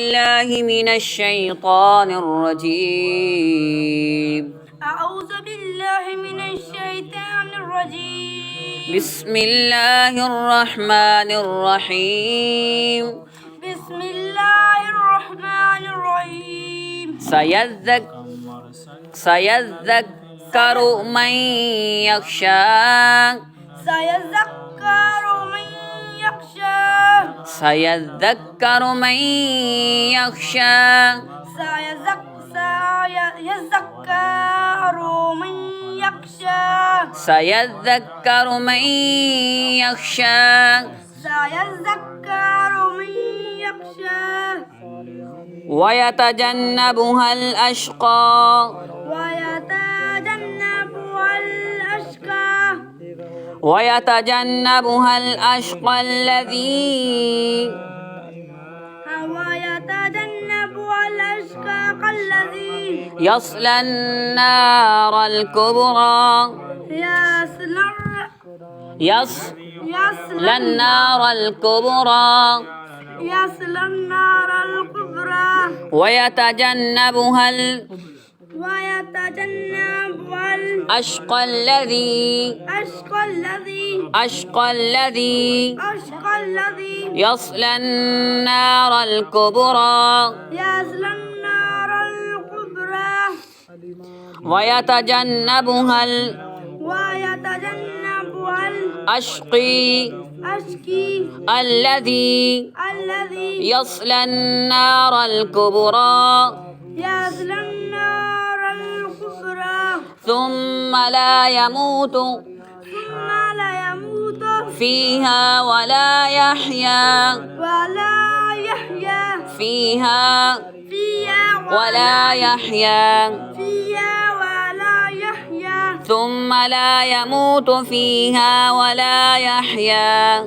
الله من الشيطان الرجيم. أعوذ بالله من الشيطان الرجيم. بسم الله الرحمن الرحيم. بسم الله الرحمن الرحيم. سيذكر من يخشى. سيذكر من يخشى. سيذكر من يخشى. سيذكر من يخشى. سيذكر من يخشى. سيذكر من يخشى. ويتجنبها الأشقى. ويتجنبها الأشقى. ويتجنبها الأشقى الذي يصلى النار الكبرى. يصلى النار الكبرى. يصلى النار الكبرى. ويتجنبها الأشقى الذي يصلى النار الكبرى. يصلى النار الكبرى. ويتجنبها الأشقى الذي يصلى النار الكبرى. يصلى النار الكبرى. ثم لا يموت فيها ولا يحيا. فيها ولا يحيا. فيها ولا يحيا. ثم لا يموت فيها ولا يحيا.